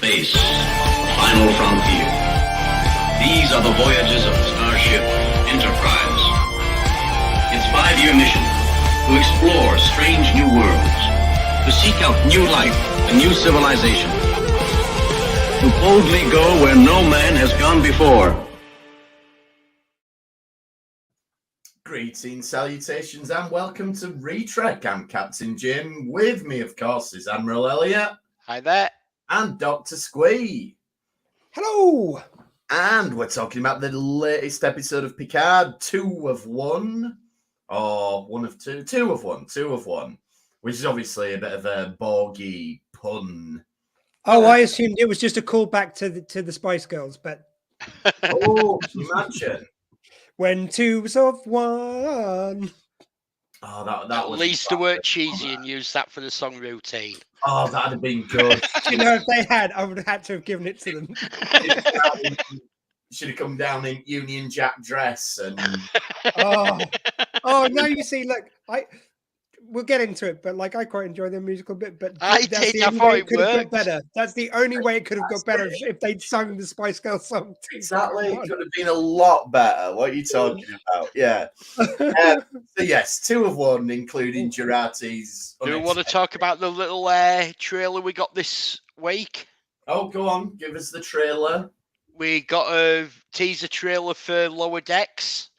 space, the final frontier. These are the voyages of the starship Enterprise. Its 5-year mission, to explore strange new worlds, to seek out new life and new civilization, to boldly go where no man has gone before. Greetings, salutations, and welcome to Retrek. I'm Captain Jim. With me, of course, is Admiral Elliot. Hi there. And Dr. Squee. Hello. And we're talking about the latest episode of Picard, 2 of 1, or 1 of 2, 2 of 1, 2 of 1, which is obviously a bit of a Borgy pun. Oh, I assumed it was just a callback to the Spice Girls, but Oh, can you imagine? when 2's of 1. Oh, that At was least to work cheesy and use that for the song routine. Oh, that'd have been good. You know, if they had, I would have had to have given it to them. Should have come down in Union Jack dress and Oh, no, you see, look, we'll get into it, but like I quite enjoy the musical bit, but I that's did, the I only thought way it it could have got worked. better. That's the only way it could have got better if they'd sung the Spice Girls song. exactly. It could have been a lot better. What are you talking about? Yeah. So yes, 2 of 1, including Jurati's. Do you want to talk about the little trailer we got this week? Oh, go on. Give us the trailer. We got a teaser trailer for Lower Decks.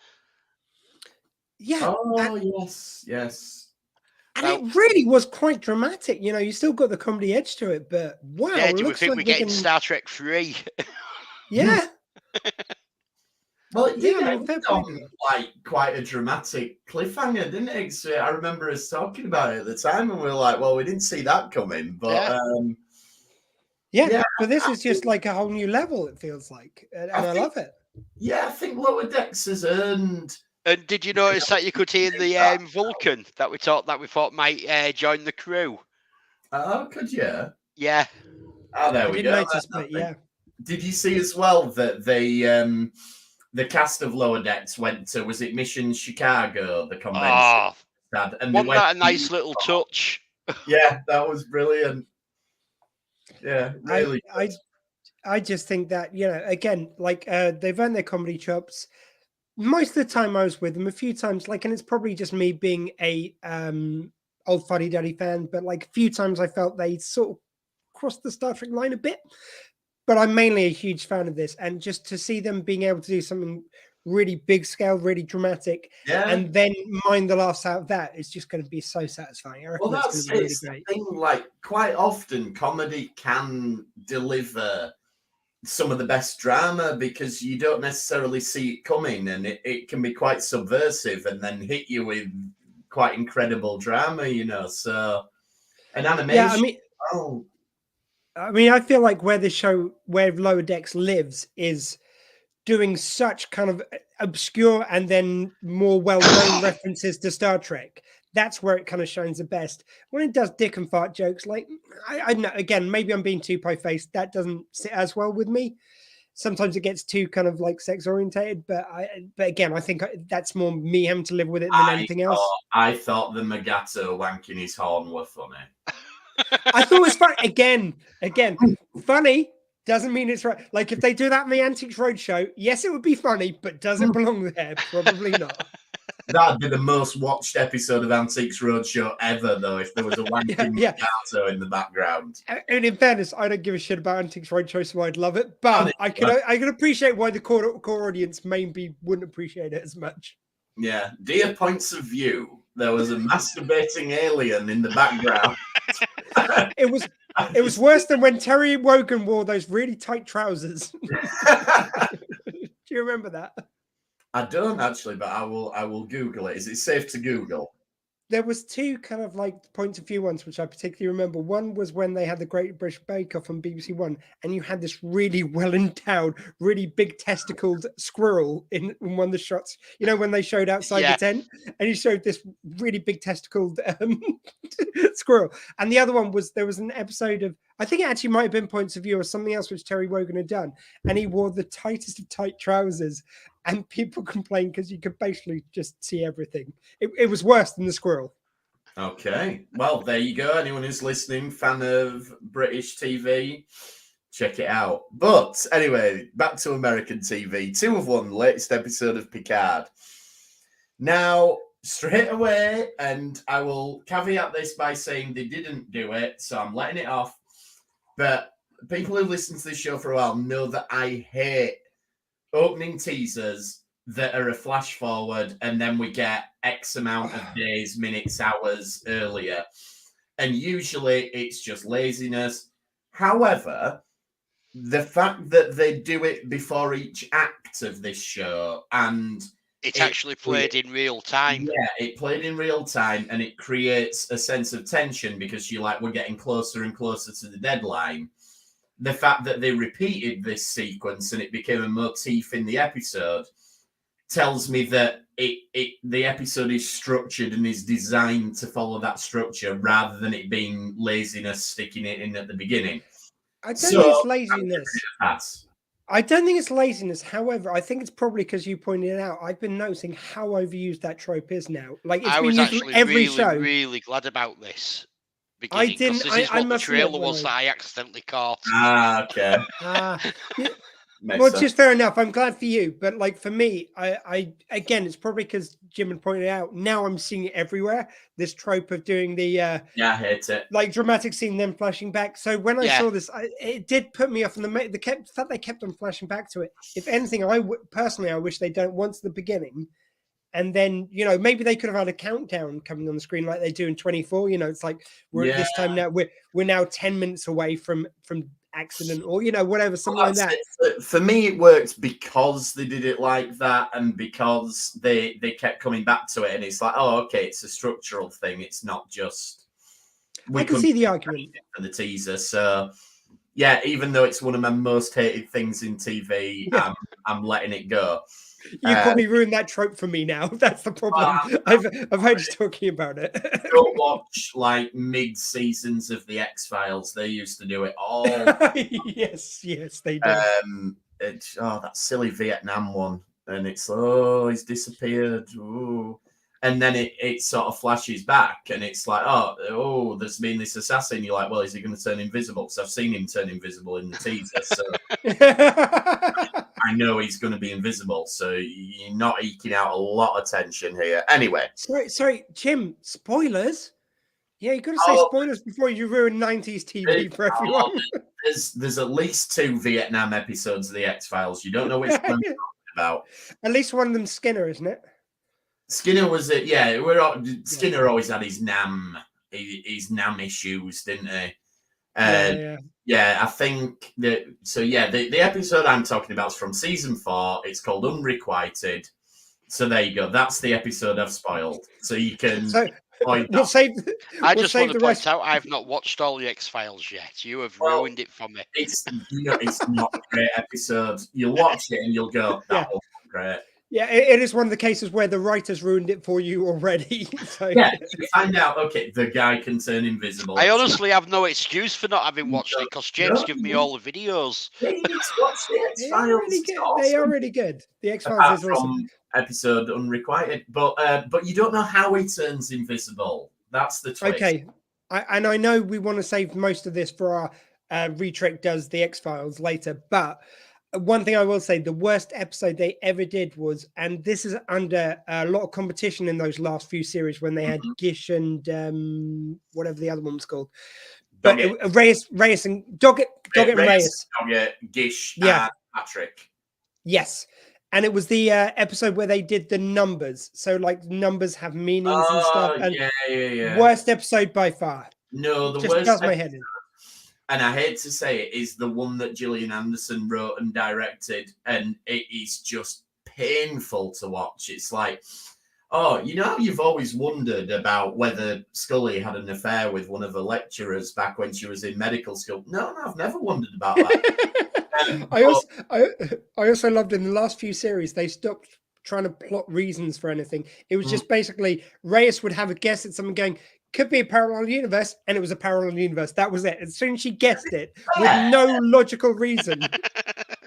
Yeah. Oh, yes. And it really was quite dramatic. You know, you still got the comedy edge to it, but wow. Yeah, it do we looks think like we're they getting can... Star Trek 3? Yeah. Well, it did Yeah, end on like quite a dramatic cliffhanger, didn't it? So I remember us talking about it at the time, and we were like, "Well, we didn't see that coming." But yeah, but this is just like a whole new level. It feels like, and I love it. Yeah, I think Lower Decks has earned. And did you notice that you could hear the Vulcan that we thought might join the crew? Oh, could you? Yeah. Oh, there I we didn't go. notice, but yeah. Did you see as well that the cast of Lower Decks went to, was it Mission Chicago, the convention? Oh, And wasn't that a nice little touch? Yeah, that was brilliant. Yeah, really. I just think that, you know, again, like they've earned their comedy chops. Most of the time I was with them, a few times, like, and it's probably just me being a old Fuddy Duddy fan, but like a few times I felt they sort of crossed the Star Trek line a bit. But I'm mainly a huge fan of this, and just to see them being able to do something really big scale, really dramatic, and then mind the laughs out of that is just going to be so satisfying. I reckon that's going to be really great. The thing, like, quite often comedy can deliver some of the best drama because you don't necessarily see it coming, and it can be quite subversive and then hit you with quite incredible drama, you know. So an animation. Yeah, I mean, I feel like where Lower Decks lives is doing such kind of obscure and then more well-known references to Star Trek. That's where it kind of shines the best. When it does dick and fart jokes, like, I know, again, maybe I'm being too pie-faced. That doesn't sit as well with me. Sometimes it gets too kind of like sex-orientated, but again, I think that's more me having to live with it than anything else. I thought the Magato wanking his horn were funny. I thought it was fun. Again, funny doesn't mean it's right. Like if they do that in the Antiques Roadshow, yes, it would be funny, but does it belong there? Probably not. That'd be the most watched episode of Antiques Roadshow ever, though, if there was a wanking Magato in the background. And in fairness, I don't give a shit about Antiques Roadshow, so I'd love it. But I can appreciate why the core audience maybe wouldn't appreciate it as much. Yeah. Dear points of view, there was a masturbating alien in the background. It was worse than when Terry Wogan wore those really tight trousers. Do you remember that? I don't actually, but I will Google it. Is it safe to Google? There was two kind of like points of view ones, which I particularly remember. One was when they had the Great British Bake Off on BBC One, and you had this really well-endowed, really big testicled squirrel in one of the shots. You know, when they showed outside the tent, and he showed this really big testicled squirrel. And the other one was, there was an episode of, I think it actually might have been Points of View or something else which Terry Wogan had done, and he wore the tightest of tight trousers, and people complained because you could basically just see everything. It was worse than the squirrel. Okay. Well, there you go. Anyone who's listening, fan of British TV, check it out. But anyway, back to American TV. 2 of 1, latest episode of Picard. Now, straight away, and I will caveat this by saying they didn't do it, so I'm letting it off. But people who listen to this show for a while know that I hate opening teasers that are a flash forward and then we get X amount of days, minutes, hours earlier. And usually it's just laziness. However, the fact that they do it before each act of this show and It's actually played in real time. Yeah, it played in real time and it creates a sense of tension because you're like, we're getting closer and closer to the deadline. The fact that they repeated this sequence and it became a motif in the episode tells me that the episode is structured and is designed to follow that structure rather than it being laziness sticking it in at the beginning. I don't think it's laziness. I don't think it's laziness. However, I think it's probably because you pointed it out. I've been noticing how overused that trope is now. Like it's been used in every show. Really glad about this. I didn't. This is what the trailer was that I accidentally caught. Okay. Well, just fair enough. I'm glad for you, but like for me, I again, it's probably because Jim had pointed out. Now I'm seeing it everywhere. This trope of doing the I hate it. Like dramatic scene, then flashing back. So when I saw this, it did put me off. And the fact they kept on flashing back to it. If anything, personally, I wish they'd done it once at the beginning. And then, maybe they could have had a countdown coming on the screen like they do in 24. It's like we're at this time now. We're now 10 minutes away from accident or whatever, something like that. For me, it worked because they did it like that and because they kept coming back to it. And it's like, oh, okay, it's a structural thing. It's not just. I can see the argument for the teaser. So, yeah, even though it's one of my most hated things in TV, I'm letting it go. You probably ruined that trope for me now. That's the problem. I've heard you talking about it. Don't watch like mid-seasons of the X-Files. They used to do it all. yes, they do. That silly Vietnam one. And it's, he's disappeared. Ooh. And then it sort of flashes back and it's like, oh, there's been this assassin. You're like, well, is he going to turn invisible? Because I've seen him turn invisible in the teaser. So I know he's going to be invisible. So you're not eking out a lot of tension here. Anyway. Sorry, Jim, spoilers? Yeah, you got to say spoilers before you ruin 90s TV for everyone. There's at least 2 Vietnam episodes of the X-Files. You don't know which one I'm talking about. At least one of them Skinner, isn't it? Skinner was it? Yeah, Skinner always had his NAM issues, didn't he? Yeah, I think that. So yeah, the episode I'm talking about is from season 4. It's called Unrequited. So there you go. That's the episode I've spoiled. So you can. I just want to point out I've not watched all the X-Files yet. You have ruined it for me. It's not a great episode. You'll watch it and you'll go, that was great. Yeah, it is one of the cases where the writers ruined it for you already. So. Yeah, you find out, okay, the guy can turn invisible. I honestly have no excuse for not having watched it because James gave me all the videos. Yeah, you need to watch the X-Files. They are really good. The X-Files is awesome. Episode Unrequited, but you don't know how he turns invisible. That's the twist. Okay, I know we want to save most of this for our Retrick does the X-Files later, but one thing I will say, the worst episode they ever did was, and this is under a lot of competition in those last few series when they had Gish and whatever the other one was called. But Reyes and Doggett and Reyes. Doggett, Gish, and Patrick. Yes. And it was the episode where they did the numbers. So like numbers have meanings and stuff. And yeah. Worst episode by far. No, the just worst does my head in. And I hate to say it, is the one that Gillian Anderson wrote and directed, and it is just painful to watch. It's like, you've always wondered about whether Scully had an affair with one of the lecturers back when she was in medical school. No, I've never wondered about that. I also loved in the last few series, they stopped trying to plot reasons for anything. It was just basically Reyes would have a guess at something going, could be a parallel universe, and it was a parallel universe. That was it. As soon as she guessed it, with no logical reason.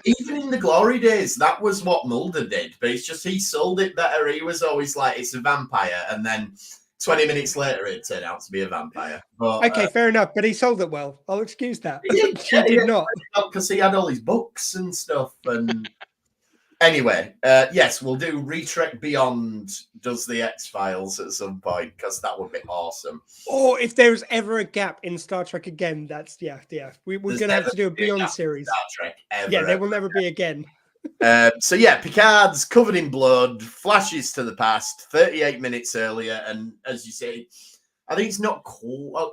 Even in the glory days, that was what Mulder did, but it's just he sold it better. He was always like, it's a vampire, and then 20 minutes later, it turned out to be a vampire. But, Okay, fair enough. But he sold it well. I'll excuse that. Yeah, She did not. because he had all his books and stuff. And anyway, yes, we'll do Retrek Beyond does the X-Files at some point, because that would be awesome. Or if there's ever a gap in Star Trek again, that's yeah. We're There's going to have never to do a been Beyond gap in series. Star Trek ever. Yeah, there will never be again. So yeah, Picard's covered in blood, flashes to the past 38 minutes earlier, and as you say, I think it's not cool.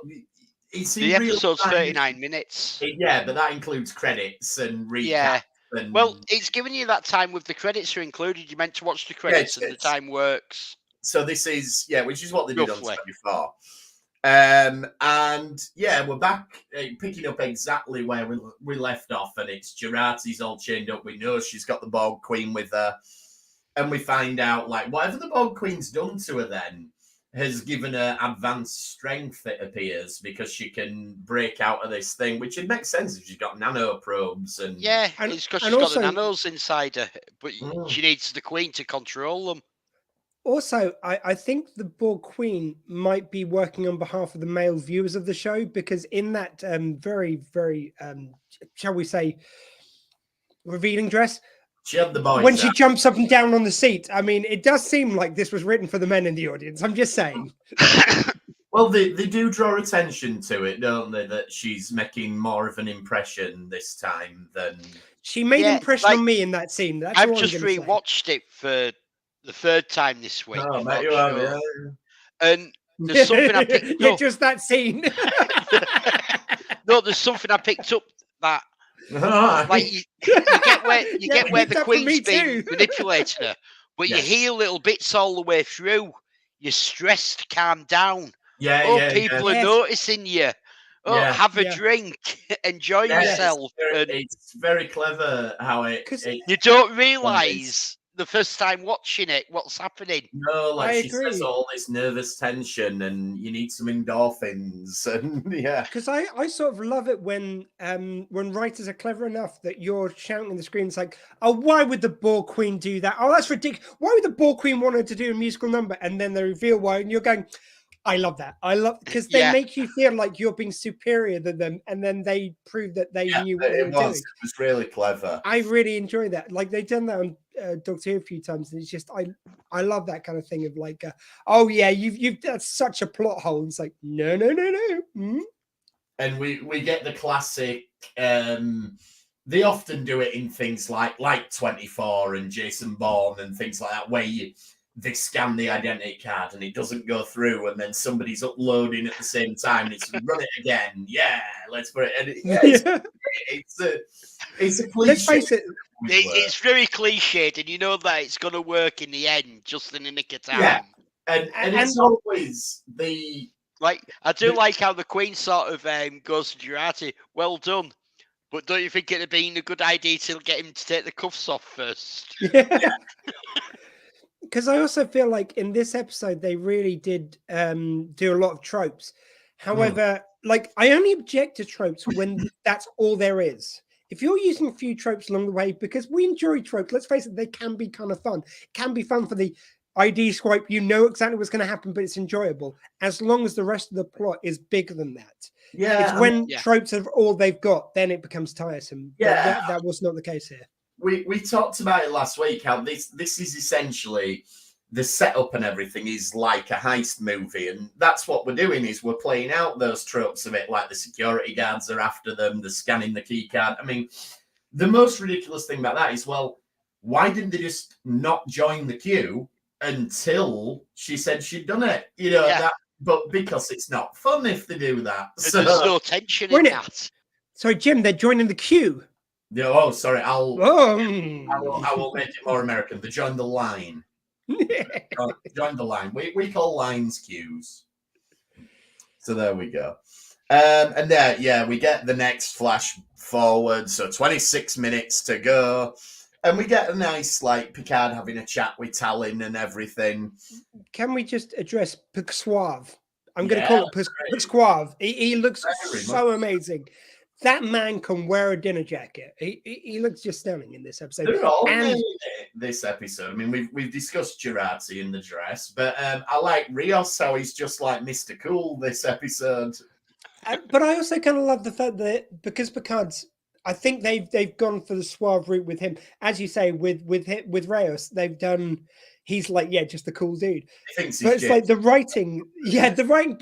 The episode's 39 minutes. Yeah, but that includes credits and recaps. Yeah. And, Well, it's giving you that time with the credits are included. You meant to watch the credits, and the time works. so this is which is what they did Roughly. on 24. And yeah, we're back picking up exactly where we left off, and it's Jurati's all chained up. We know she's got the Borg Queen with her, and we find out like whatever the Borg Queen's done to her then has given her advanced strength, it appears, because she can break out of this thing, which it makes sense if she's got nano probes and Yeah, And- it's because and she's also- got the nanos inside her, but Mm. she needs the Queen to control them. Also, I think the Borg Queen might be working on behalf of the male viewers of the show, because in that very, very, shall we say, revealing dress, she had the boys. when she out. jumps up and down on the seat, I mean, it does seem like this was written for the men in the audience. I'm just saying. Well, they do draw attention to it, don't they? That she's making more of an impression this time than. She made Yeah, an impression like, on me in that scene. That's I've all I'm just gonna say. rewatched it for the third time this week. Oh, I'm mate, not you have, sure. yeah. And there's something I picked Yeah, up. just that scene. No, there's something I picked up that Like, like you get where you Yeah, get where it's the that for me Queen's been too. manipulating her, but Yes. you hear little bits all the way through. You're stressed, calm down. yeah, Oh, yeah, people Yes. are noticing you. Oh, Yeah. have a Yeah. drink, enjoy yeah. yourself. And It's very clever how it. 'Cause you don't realise the first time watching it what's happening. No, like I she says agree. all this nervous tension, and you need some endorphins, and yeah, Because I sort of love it when writers are clever enough that you're shouting on the screen. It's like, oh, why would the Borg Queen do that? Oh, that's ridiculous. Why would the Borg Queen want to do a musical number? And then they reveal why, and you're going, I love that. I love because they Yeah. make you feel like you're being superior than them, and then they prove that they yeah, knew what they were it doing. was really clever. I really enjoy that. Like they've done that on Doctor Who a few times, and it's just I love that kind of thing of like, oh yeah, you've that's such a plot hole. It's like no. Mm? And we get the classic. They often do it in things like 24 and Jason Bourne and things like that, where they scan the identity card and it doesn't go through, and then somebody's uploading at the same time, and it's run it again. Yeah, let's put it. And it's a cliche. Let's face it. It's very cliched, and you know that it's going to work in the end, just in the nick of time. Yeah. And it's always the. Like I do like how the Queen sort of goes to Jurati. Well done, but don't you think it'd have been a good idea to get him to take the cuffs off first? Yeah. Because I also feel like in this episode they really did do a lot of tropes. However, like I only object to tropes when that's all there is. If you're using a few tropes along the way, because we enjoy tropes, let's face it, they can be kind of fun. It can be fun for the ID swipe, you know exactly what's going to happen, but it's enjoyable as long as the rest of the plot is bigger than that. Yeah, It's when yeah. tropes are all they've got, then it becomes tiresome. But Yeah. that was not the case here. we talked about it last week, how this is essentially the setup and everything is like a heist movie, and that's what we're doing, is we're playing out those tropes of it, like the security guards are after them, they're scanning the key card. I mean, the most ridiculous thing about that is, well, why didn't they just not join the queue until she said she'd done it? You know, Yeah. that, but because it's not fun if they do that. And So, there's no tension in Wouldn't it? that. Sorry, Jim, they're joining the queue. yeah, oh, sorry, I will make it more American. They join the line. Join the line. We call lines queues. So there we go. And there, yeah, we get the next flash forward. So 26 minutes to go. And we get a nice, like, Picard having a chat with Talon and everything. Can we just address Pixuave? I'm going to Yeah, call it great. Pixuave. He looks Very so much. amazing. That man can wear a dinner jacket. He looks just stunning in this episode. They're all And nailing it. this episode. I mean, we've discussed Jurati in the dress, but I like Rios, how he's just like Mr. Cool this episode. But I also kind of love the fact that because Picard's, I think they've gone for the suave route with him, as you say, with Rios, they've done. He's like, yeah, just the cool dude. He thinks But he's it's like the writing, but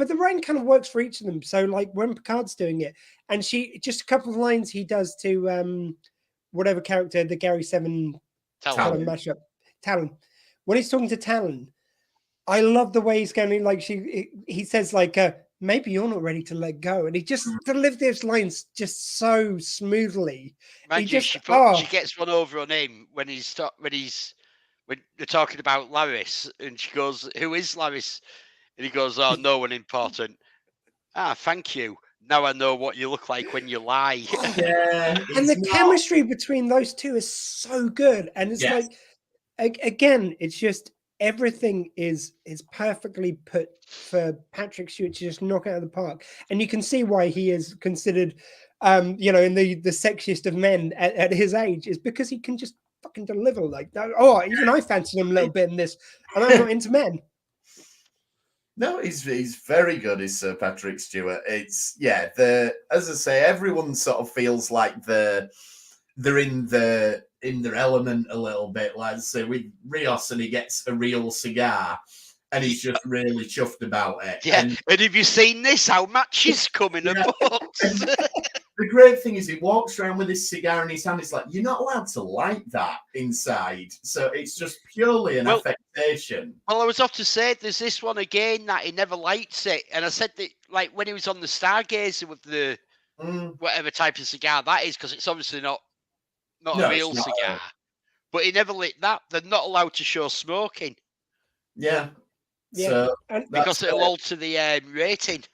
the writing kind of works for each of them. So like when Picard's doing it, and she just a couple of lines he does to whatever character, the Gary Seven kind of mashup, Talon. When he's talking to Talon, I love the way he's going. Like he says like, maybe you're not ready to let go, and he just delivered those lines just so smoothly. Mind you, she gets one over on him when they're talking about Laris, and she goes, "Who is Laris?" And he goes, "Oh, no one important." Ah, thank you. Now I know what you look like when you lie. Yeah, and the chemistry between those two is so good, and it's like, again, it's just everything is perfectly put for Patrick Stewart to just knock out of the park, and you can see why he is considered, in the sexiest of men at his age, is because he can just fucking deliver like that. Oh, even I fancied him a little bit in this, and I'm not into men. No, he's very good, is Sir Patrick Stewart. It's as I say, everyone sort of feels like they're in their element a little bit. Like I say with Rios, and he gets a real cigar, and he's just really chuffed about it. Yeah, and have you seen this? How much is coming about? The great thing is he walks around with his cigar in his hand. It's like, you're not allowed to light that inside. So it's just purely an affectation. Well, I was off to say, there's this one again that he never lights it. And I said that, like, when he was on the Stargazer with the whatever type of cigar that is, because it's obviously not a real cigar. But he never lit that. They're not allowed to show smoking. Yeah. So because it'll alter the rating.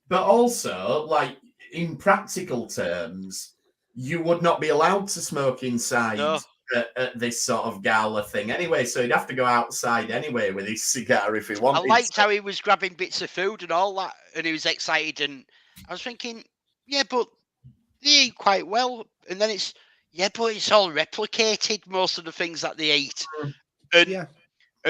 But also, like, in practical terms, you would not be allowed to smoke inside at this sort of gala thing anyway. So he'd have to go outside anyway with his cigar if he wanted. I liked how he was grabbing bits of food and all that, and he was excited. And I was thinking, yeah, but they eat quite well. And then but it's all replicated, most of the things that they eat. And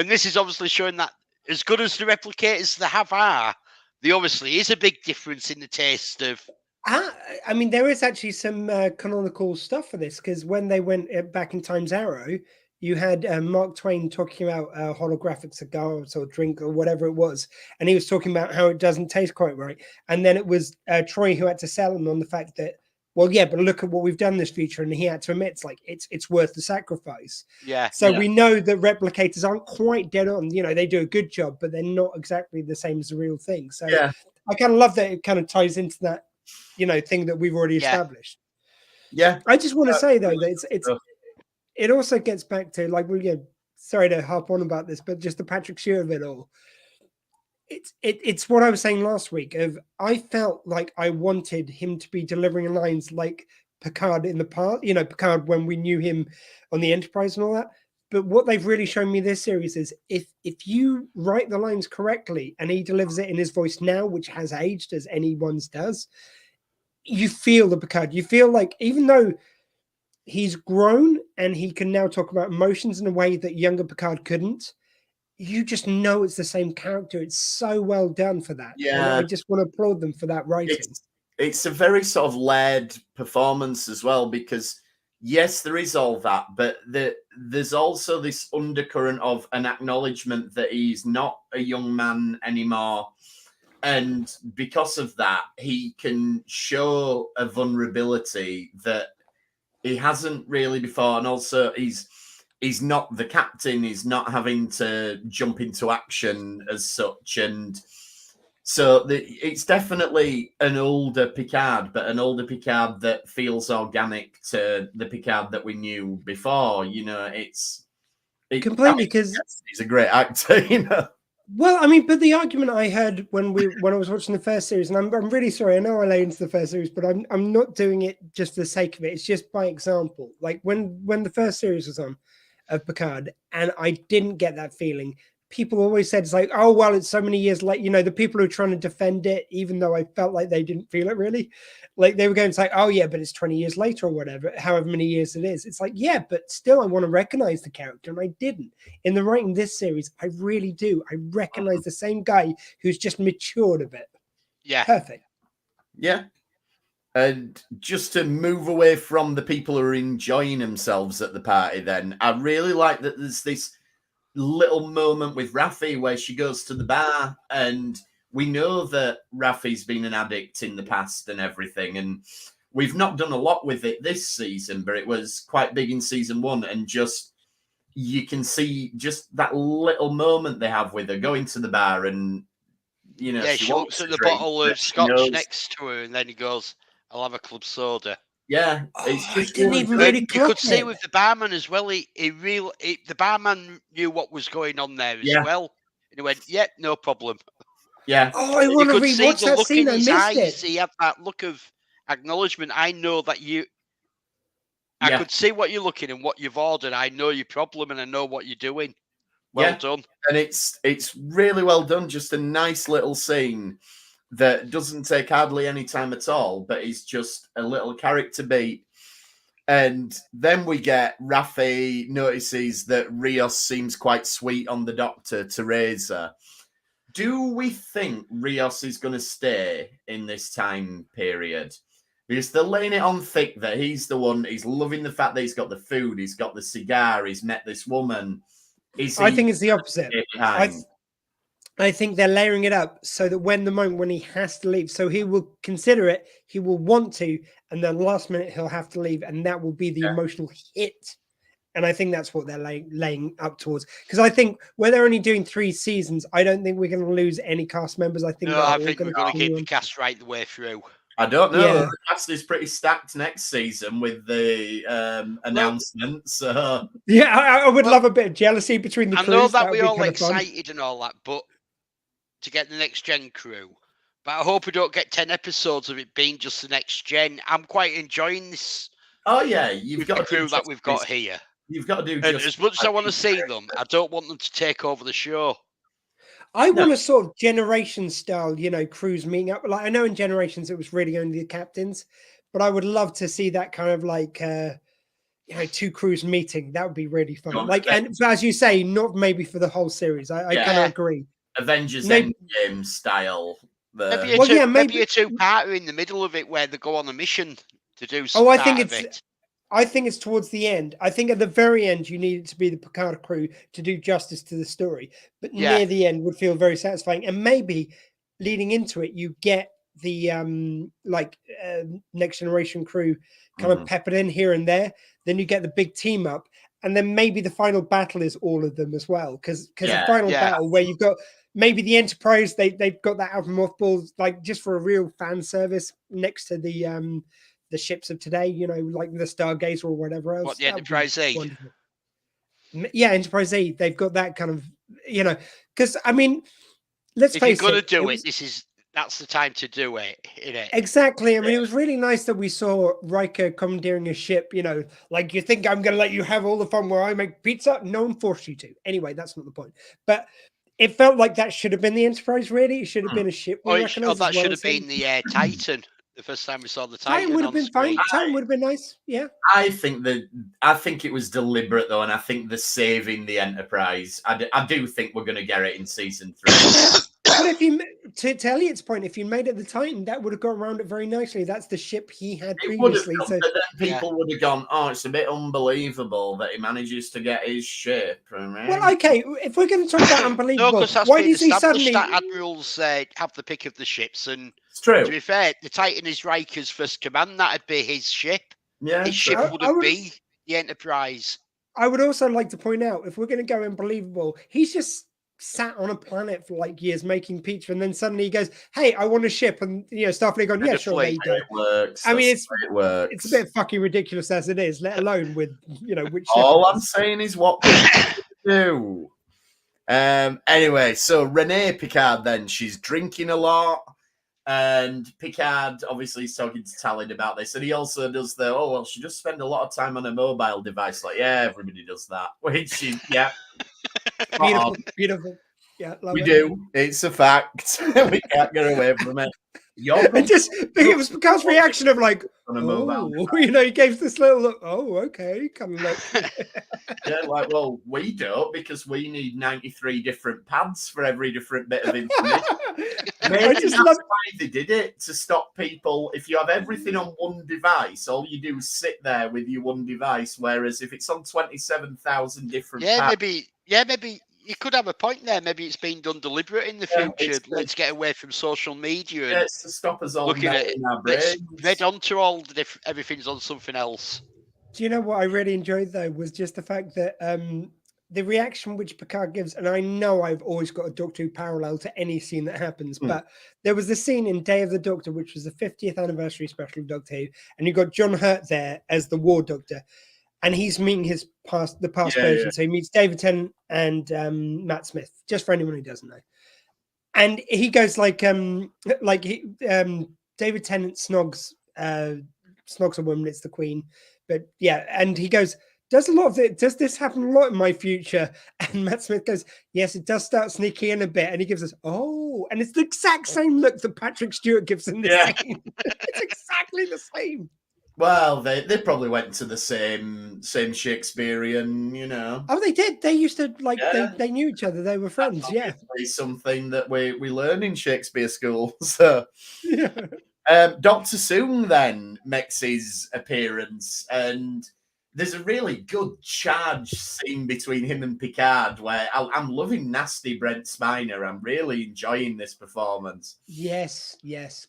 this is obviously showing that as good as the replicators they have are, there obviously is a big difference in the taste of. I mean, there is actually some canonical stuff for this, because when they went back in Time's Arrow, you had Mark Twain talking about holographic cigars or drink or whatever it was, and he was talking about how it doesn't taste quite right. And then it was Troy who had to sell him on the fact that, well, yeah, but look at what we've done this feature, and he had to admit it's worth the sacrifice. Yeah. So we know that replicators aren't quite dead on. They do a good job, but they're not exactly the same as the real thing. So I kind of love that it kind of ties into that, thing that we've already established. Yeah. I just want to say though that it also gets back to, like, sorry to harp on about this, but just the Patrick Stewart of it all. It's what I was saying last week. I felt like I wanted him to be delivering lines like Picard in the past, Picard when we knew him on the Enterprise and all that. But what they've really shown me this series is if you write the lines correctly and he delivers it in his voice now, which has aged as anyone's does, you feel the Picard. You feel like, even though he's grown and he can now talk about emotions in a way that younger Picard couldn't, you just know it's the same character. It's so well done for that. Yeah. And I just want to applaud them for that writing. It's a very sort of layered performance as well, because yes, there is all that, but there's also this undercurrent of an acknowledgement that he's not a young man anymore. And because of that, he can show a vulnerability that he hasn't really before. And also he's not the captain. He's not having to jump into action as such. And so it's definitely an older Picard, but an older Picard that feels organic to the Picard that we knew before. It's completely, because he's a great actor. Well, I mean, but the argument I heard when I was watching the first series, and I'm really sorry, I know I lay into the first series, but I'm not doing it just for the sake of it. It's just by example. Like when the first series was on of Picard, and I didn't get that feeling. people always said, it's like, oh, well, it's so many years late. You know, the people who are trying to defend it, even though I felt like they didn't feel it really, like they were going to say, oh, yeah, but it's 20 years later or whatever, however many years it is. It's like, yeah, but still, I want to recognize the character. And I didn't. In the writing this series, I really do. I recognize the same guy who's just matured a bit. Yeah. Perfect. Yeah. And just to move away from the people who are enjoying themselves at the party, then I really like that there's this little moment with Raffi where she goes to the bar, and we know that Raffi's been an addict in the past and everything. And we've not done a lot with it this season, but it was quite big in season 1. And just you can see just that little moment they have with her going to the bar, and you know, she looks at the bottle of scotch next to her, and then he goes, I'll have a club soda. Yeah, it's just didn't even really you could see with the barman as well. The barman knew what was going on there as well, and he went, "Yep, no problem." Yeah. Oh, I want to rewatch that scene. I missed it. He had that look of acknowledgement. I know that you. I could see what you're looking and what you've ordered. I know your problem, and I know what you're doing. Well done. And it's really well done. Just a nice little scene that doesn't take hardly any time at all, but is just a little character beat. And then we get Raffi notices that Rios seems quite sweet on the doctor, Teresa. Do we think Rios is going to stay in this time period? Because they're laying it on thick that he's the one, he's loving the fact that he's got the food, he's got the cigar, he's met this woman. I think it's the opposite. I think they're layering it up so that when he has to leave, so he will consider it, he will want to, and then last minute he'll have to leave, and that will be the emotional hit. And I think that's what they're laying up towards. Because I think where they're only doing 3 seasons, I don't think we're going to lose any cast members. I think we're going to keep the cast right the way through. I don't know. Yeah. The cast is pretty stacked next season with the announcements. Yeah, I would love a bit of jealousy between the crews. I know that we're all excited and all that, but to get the next gen crew. But I hope we don't get 10 episodes of it being just the next gen. I'm quite enjoying this. Oh yeah, you've got the crew that we've got here. You've got to do. And as much as I want to see them, I don't want them to take over the show. I want a sort of generation style, crews meeting up. Like I know in Generations it was really only the captains, but I would love to see that kind of like 2 crews meeting. That would be really fun. And as you say, not maybe for the whole series. I kind of agree. Avengers Endgame style. Maybe a 2-parter in the middle of it where they go on a mission to do something. I think it's towards the end. I think at the very end you need it to be the Picard crew to do justice to the story. But near the end would feel very satisfying. And maybe leading into it, you get the Next Generation crew kind of peppered in here and there. Then you get the big team up. And then maybe the final battle is all of them as well. Because the final battle where you've got maybe the Enterprise, they've got that out of mothballs, like just for a real fan service next to the ships of today, like the Stargazer or whatever else. What, the Enterprise A? Yeah, Enterprise A. They've got that kind of, because I mean, let's face it. If you're going to do it, that's the time to do it, isn't it? Exactly. I mean, it was really nice that we saw Riker commandeering a ship, like you think I'm going to let you have all the fun where I make pizza? No one forced you to. Anyway, that's not the point. But it felt like that should have been the Enterprise, really. It should have been a ship. That should have been the Titan. The first time we saw the Titan would have been fine. Titan would have been nice. Yeah. I think it was deliberate though, and I think they're saving the Enterprise. I do think we're going to get it in season 3. But to Elliot's point, if you made it the Titan, that would have gone around it very nicely. That's the ship he had previously. But then people would have gone, "Oh, it's a bit unbelievable that he manages to get his ship." Well, okay, if we're going to talk about unbelievable, why does he suddenly? That admirals have the pick of the ships, and it's true. To be fair, the Titan is Riker's first command. That'd be his ship. Yeah, his ship wouldn't be the Enterprise. I would also like to point out, if we're going to go unbelievable, he's just sat on a planet for like years making pizza, and then suddenly he goes, "Hey, I want a ship," and Starfleet going, "Yeah, sure, there you go." It works. I mean, it's a bit fucking ridiculous as it is, let alone with which. All I'm saying is what people do. Anyway, so Renee Picard, then she's drinking a lot. And Picard obviously is talking to Talon about this, and he also does the, oh, well, she does spend a lot of time on a mobile device. Like, yeah, everybody does that. Which is, yeah. Beautiful, beautiful. Yeah, love We it. do. It's a fact. We can't get away from it. And just, it was Picard's reaction of like, on a mobile oh, you know, he gave this little look, oh, okay, kind of look. Yeah, like, well, we don't because we need 93 different pads for every different bit of information. Maybe that's why they did it, to stop people. If you have everything on one device, all you do is sit there with your one device. Whereas if it's on 27,000 different pads, maybe you could have a point there. Maybe it's been done deliberate in the future. Let's get away from social media and it's to stop us all looking at in our let's brains. read onto all the everything's on something else. Do you know what I really enjoyed though was just the fact that the reaction which Picard gives, and I know I've always got a Doctor Who parallel to any scene that happens, but there was the scene in Day of the Doctor, which was the 50th anniversary special of Doctor Who, and you got John Hurt there as the War Doctor, and he's meeting the past version. So he meets David Tennant and Matt Smith, just for anyone who doesn't know. And he goes like David Tennant snogs a woman, it's the Queen. But yeah, and he goes, does this happen a lot in my future? And Matt Smith goes, yes, it does start sneaking in a bit. And he gives us, oh, and it's the exact same look that Patrick Stewart gives in this scene. It's exactly the same. Well, they probably went to the same Shakespearean, you know. Oh, they did. They used to they knew each other. They were friends. That's something that we learn in Shakespeare school. So, Dr. Soong then makes his appearance, and there's a really good charge scene between him and Picard where I'm loving nasty Brent Spiner. I'm really enjoying this performance. Yes.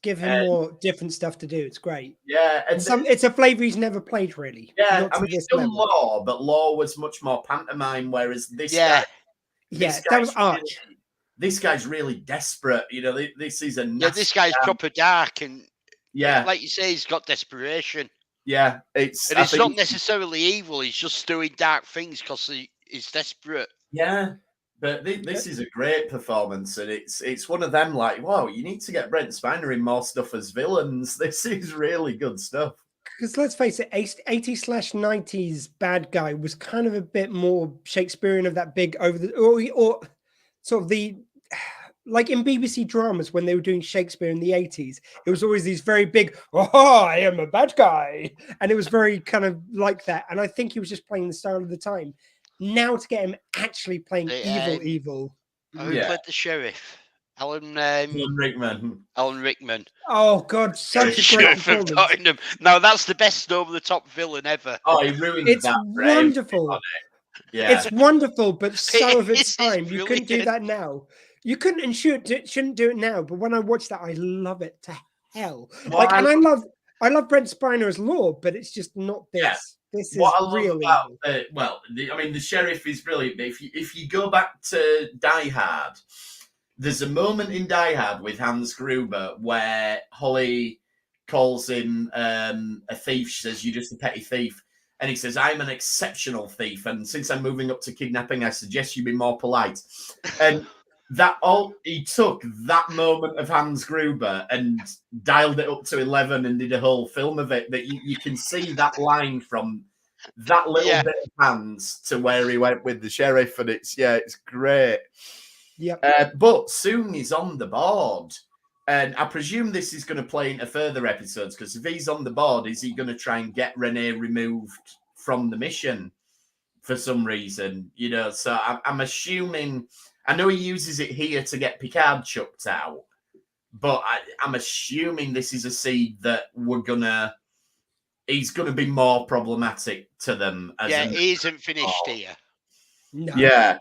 Give him more different stuff to do. It's great. Yeah. And it's a flavour he's never played, really. Yeah, I mean, he's done Law, but Law was much more pantomime, whereas this guy... Yeah, that was Arch. This guy's really desperate. You know, this is a... Yeah, this guy's proper dark, and like you say, he's got desperation. Yeah, it's not necessarily evil. He's just doing dark things because he's desperate. Yeah, but this is a great performance, and it's one of them like, wow, you need to get Brent Spiner in more stuff as villains. This is really good stuff. Because let's face it, 80s/90s bad guy was kind of a bit more Shakespearean of that big over the or sort of the. Like in BBC dramas, when they were doing Shakespeare in the 80s, it was always these very big, oh, I am a bad guy. And it was very kind of like that. And I think he was just playing the style of the time. Now to get him actually playing evil. Who played the sheriff? Alan Rickman. Alan Rickman. Oh, God, such a great performance. Now, that's the best over-the-top villain ever. Oh, he ruined it's that. It's wonderful. Yeah. It's wonderful, but so of its time. You couldn't do that now. You couldn't and shouldn't do it now, but when I watch that, I love it to hell. Well, and I love Brent Spiner as Lord, but it's just not this. Yeah. This is really the sheriff is brilliant. If you go back to Die Hard, there's a moment in Die Hard with Hans Gruber where Holly calls him a thief. She says, "You're just a petty thief." And he says, "I'm an exceptional thief. And since I'm moving up to kidnapping, I suggest you be more polite." And he took that moment of Hans Gruber and dialed it up to 11 and did a whole film of it. That you can see that line from that little bit of Hans to where he went with the sheriff, and it's great. Yeah. But soon he's on the board, and I presume this is going to play into further episodes, because if he's on the board, is he going to try and get Renee removed from the mission for some reason? You know, so I'm assuming. I know he uses it here to get Picard chucked out, but I'm assuming this is a seed that he's gonna be more problematic to them. He isn't finished here. No. Yeah.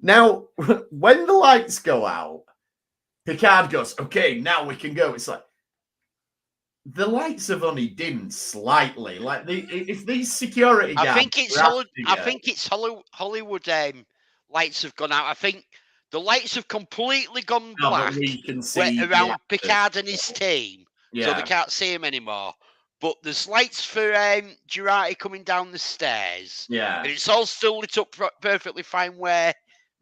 Now, when the lights go out, Picard goes, "Okay, now we can go." It's like the lights have only dimmed slightly. Like if these security guards, I think it's Hollywood. Lights have gone out. I think the lights have completely gone black we can see around Picard and his team, so they can't see him anymore. But there's lights for Jurati coming down the stairs. Yeah. And it's all still lit up perfectly fine where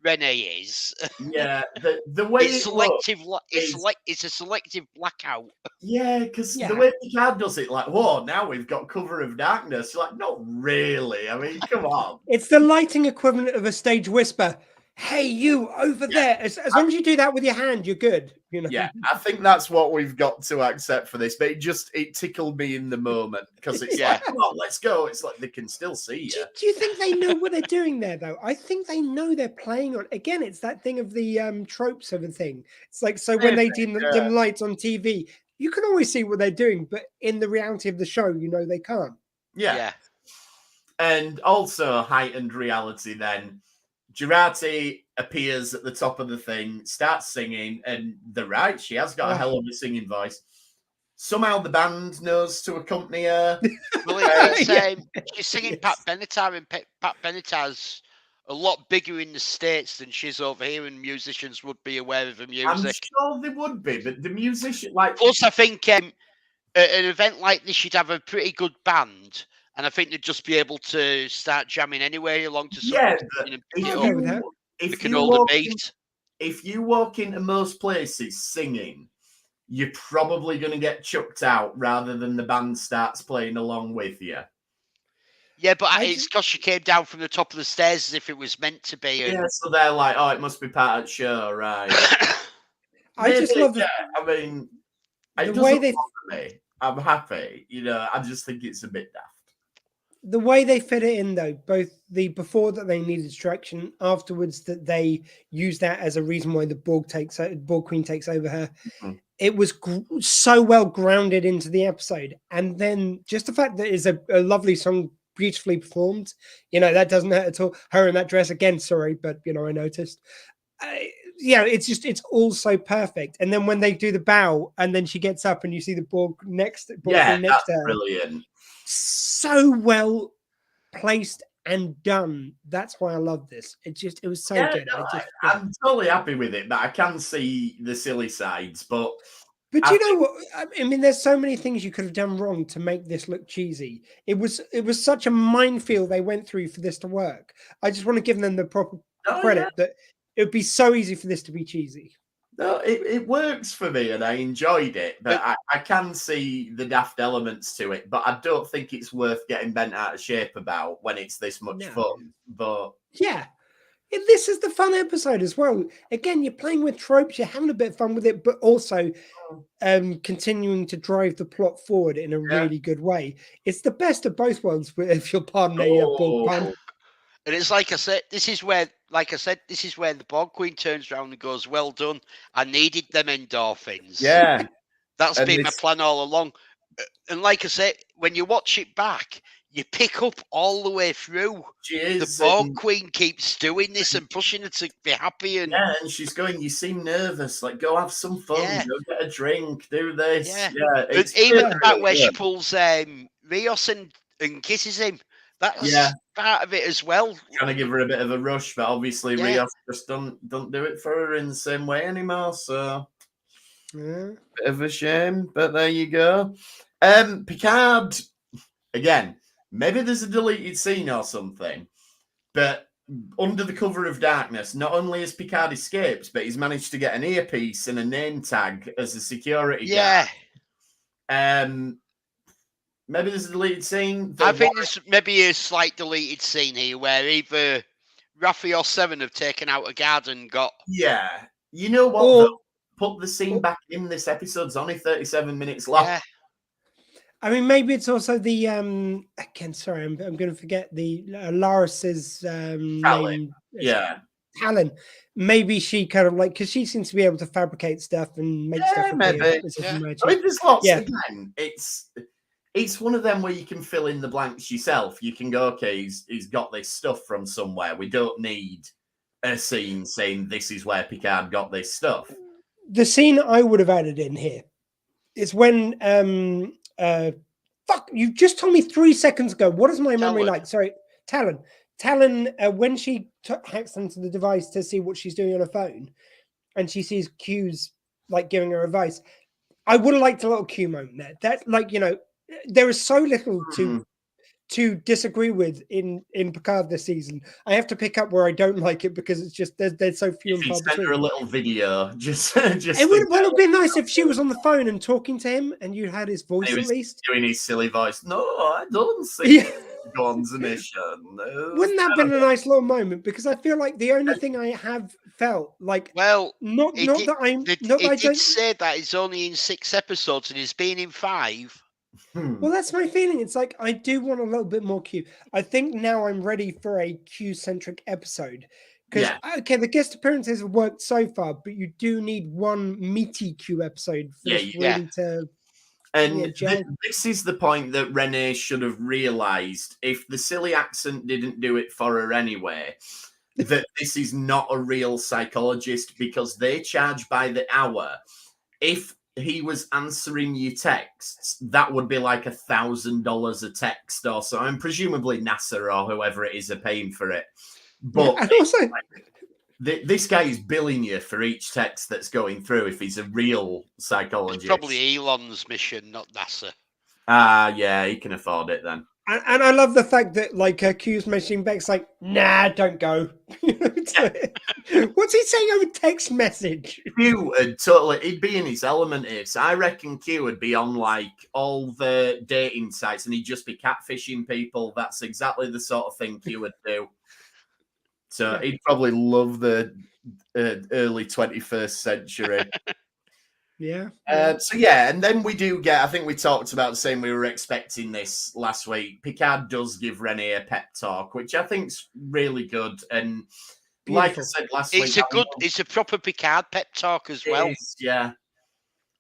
Renee is. Yeah, the way It's it looks selective. It's a selective blackout. Yeah, because Yeah. the way Picard does it, like, whoa, now we've got cover of darkness. You're like, not really. I mean, come on. It's the lighting equivalent of a stage whisper. Hey, you over there. As long as you do that with your hand, you're good. You know. Yeah, I think that's what we've got to accept for this. But it tickled me in the moment because it's Yeah. like, come on, let's go. It's like they can still see you. Do you think they know what they're doing there, though? I think they know they're playing on. Again, it's that thing of the tropes of a thing. It's like, so when they dim lights on TV, you can always see what they're doing, but in the reality of the show, you know they can't. Yeah. And also heightened reality then. Jurati appears at the top of the thing, starts singing, and they're right, she has got a hell of a singing voice. Somehow the band knows to accompany her. Well, she's singing Pat Benatar, and Pat Benatar's a lot bigger in the States than she's over here, and musicians would be aware of her music. I'm sure they would be, but the musician, like... Plus, I think at an event like this, you'd have a pretty good band, and I think they'd just be able to start jamming anyway along to something. If you walk into most places singing, you're probably going to get chucked out rather than the band starts playing along with you. Yeah, but it's because she came down from the top of the stairs as if it was meant to be. Yeah, so they're like, oh, it must be part of the show, right? I just love that. I mean, the way they... me. I'm happy. You know, I just think it's a bit daft. The way they fit it in, though, both the before that they needed distraction, afterwards that they use that as a reason why the Borg Queen takes over her. Mm-hmm. It was so well grounded into the episode, and then just the fact that it's a lovely song, beautifully performed. You know, that doesn't hurt at all. Her in that dress again. Sorry, but you know, I noticed. It's all so perfect. And then when they do the bow, and then she gets up, and you see the Borg next to her. Brilliant. So well placed and done. That's why I love this. It was so good. I'm totally happy with it, but I can see the silly sides. But you know what? I mean, there's so many things you could have done wrong to make this look cheesy. It was such a minefield they went through for this to work. I just want to give them the proper credit that it would be so easy for this to be cheesy. No, it works for me and I enjoyed it, but I can see the daft elements to it, but I don't think it's worth getting bent out of shape about when it's this much fun. But yeah, this is the fun episode as well. Again, you're playing with tropes, you're having a bit of fun with it, but also continuing to drive the plot forward in a really good way. It's the best of both worlds, if you'll pardon me, Borg pun. And it's like I said, this is where the Borg Queen turns around and goes, well done. I needed them endorphins. Yeah. That's been my plan all along. And like I said, when you watch it back, you pick up all the way through. The Borg Queen keeps doing this and pushing her to be happy. And she's going, you seem nervous. Like, go have some fun. Go get a drink. Do this. Yeah. Even the fact where she pulls Rios and kisses him. That's part of it as well. Trying to give her a bit of a rush, but obviously Rios just don't do it for her in the same way anymore. So bit of a shame, but there you go. Picard, again, maybe there's a deleted scene or something, but under the cover of darkness, not only has Picard escaped, but he's managed to get an earpiece and a name tag as a security guard. Maybe there's a deleted scene. I think there's maybe a slight deleted scene here where either Raffi or Seven have taken out a guard and got... Yeah. You know what, though? Put the scene back in. This episode's only 37 minutes long. Yeah. I mean, maybe it's also the... again, sorry, I'm going to forget the... Laris's name. Yeah. Talon. Maybe she kind of like... Because she seems to be able to fabricate stuff and make stuff. Maybe. I mean, there's lots. Again, it's one of them where you can fill in the blanks yourself. You can go, okay, he's got this stuff from somewhere. We don't need a scene saying this is where Picard got this stuff. The scene I would have added in here is when you just told me 3 seconds ago. What is my memory like? Sorry, Talon, when she hacks into the device to see what she's doing on her phone, and she sees Q's like giving her advice. I would have liked a little Q moment there. That, like, you know, there is so little to to disagree with in Picard this season. I have to pick up where I don't like it because it's just there's so few If and he far sent her between. a little video, just It would have been nice if she was on the phone and talking to him, and you had his voice he at was least. doing his silly voice. No, I don't see Yeah. go on the mission. No. Wouldn't that have been a nice little moment? Because I feel like the only thing I have felt like Well, not that I'm it not that I did don't. say that it's only in 6 episodes and he's been in 5. Well, that's my feeling. It's like I do want a little bit more Q. I think now I'm ready for a Q-centric episode. Because okay, the guest appearances have worked so far, but you do need one meaty Q episode for this really to. And this is the point that Renee should have realised. If the silly accent didn't do it for her anyway, that this is not a real psychologist because they charge by the hour. If he was answering your texts, that would be like $1,000 a text or so. And presumably NASA or whoever it is are paying for it. But and also, this guy is billing you for each text that's going through if he's a real psychologist. It's probably Elon's mission, not NASA. Yeah, he can afford it then. And I love the fact that like Q's mentioning Beck's like, nah, don't go. What's he saying over text message? Q would totally, he'd be in his element here. So I reckon Q would be on like all the dating sites and he'd just be catfishing people. That's exactly the sort of thing Q would do. So he'd probably love the early 21st century. And then we do get, I think we talked about saying we were expecting this last week. Picard does give Renee a pep talk, which I think's really good. And like I said last week, it's a proper Picard pep talk as well. Yeah.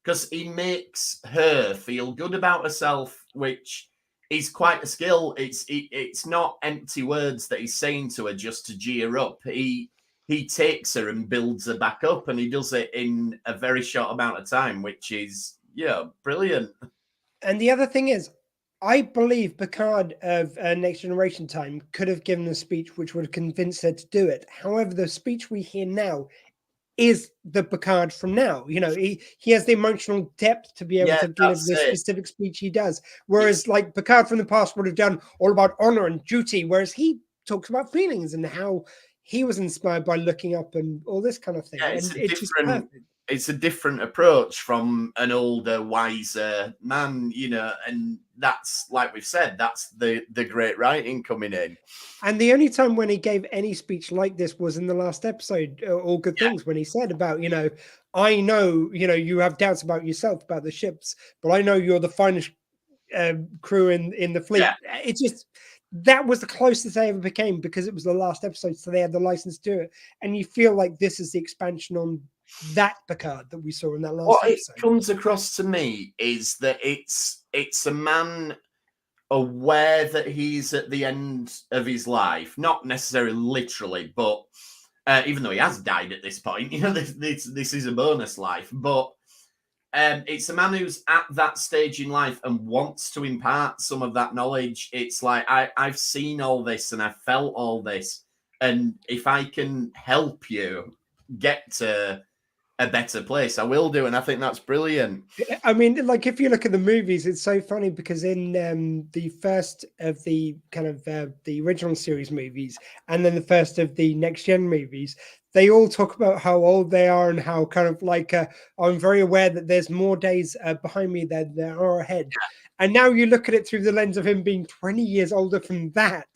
Because he makes her feel good about herself, which is quite a skill. It's not empty words that he's saying to her just to cheer her up. He takes her and builds her back up, and he does it in a very short amount of time, which is, brilliant. And the other thing is, I believe Picard of Next Generation time could have given a speech which would have convinced her to do it. However, the speech we hear now is the Picard from now. You know, he has the emotional depth to be able to deliver the specific speech he does. Whereas, like, Picard from the past would have done all about honor and duty, whereas he talks about feelings and how he was inspired by looking up and all this kind of thing. Yeah, it's a different approach from an older, wiser man, and that's, like we've said, that's the great writing coming in. And the only time when he gave any speech like this was in the last episode, All Good Things, when he said about, I know, you have doubts about yourself, about the ships, but I know you're the finest crew in the fleet. Yeah. It's just... that was the closest they ever became because it was the last episode, so they had the license to do it. And you feel like this is the expansion on that Picard that we saw in that last episode. What it comes across to me is that it's a man aware that he's at the end of his life, not necessarily literally, but even though he has died at this point, this is a bonus life, but it's a man who's at that stage in life and wants to impart some of that knowledge. It's like, I've seen all this and I've felt all this. And if I can help you get to a better place, I will do. And I think that's brilliant. I mean, like, if you look at the movies, it's so funny because in the first of the kind of the original series movies and then the first of the Next Gen movies, they all talk about how old they are and how kind of like, I'm very aware that there's more days behind me than there are ahead. And now you look at it through the lens of him being 20 years older from that,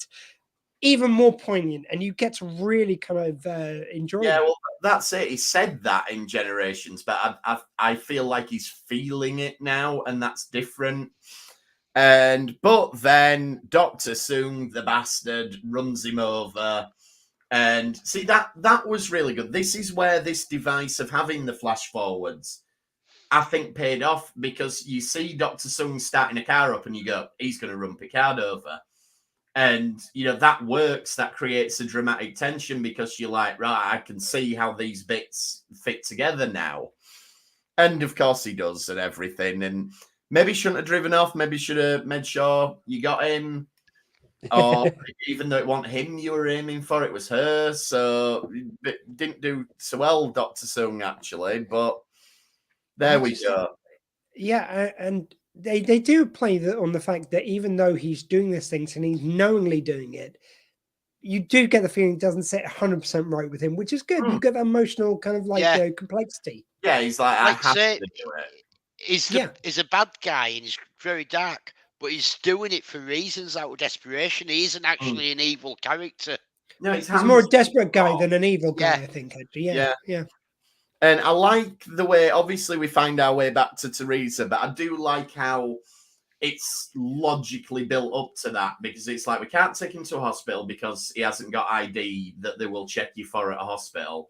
even more poignant, and you get to really kind of enjoy it. Yeah, well, that's it. He said that in Generations, but I feel like he's feeling it now, and that's different. But then Dr. Soong, the bastard, runs him over. And see, that was really good. This is where this device of having the flash forwards, I think, paid off, because you see Dr. Soong starting a car up and you go, he's going to run Picard over. And, that works. That creates a dramatic tension because you're like, right, I can see how these bits fit together now. And, of course, he does and everything. And maybe shouldn't have driven off. Maybe should have made sure you got him. Or even though it wasn't him you were aiming for, it was her. So it didn't do so well, Dr. Soong, actually. But there we go. Yeah, and they do play on the fact that even though he's doing these things and he's knowingly doing it, you do get the feeling it doesn't sit 100% right with him, which is good. You get that emotional kind of like complexity. Yeah, he's like, I have to do it. He's a bad guy and he's very dark, but he's doing it for reasons out of desperation. He isn't actually an evil character. No, he's more a desperate guy than an evil guy, I think. Actually. Yeah. And I like the way, obviously, we find our way back to Teresa, but I do like how it's logically built up to that, because it's like, we can't take him to a hospital because he hasn't got ID that they will check you for at a hospital.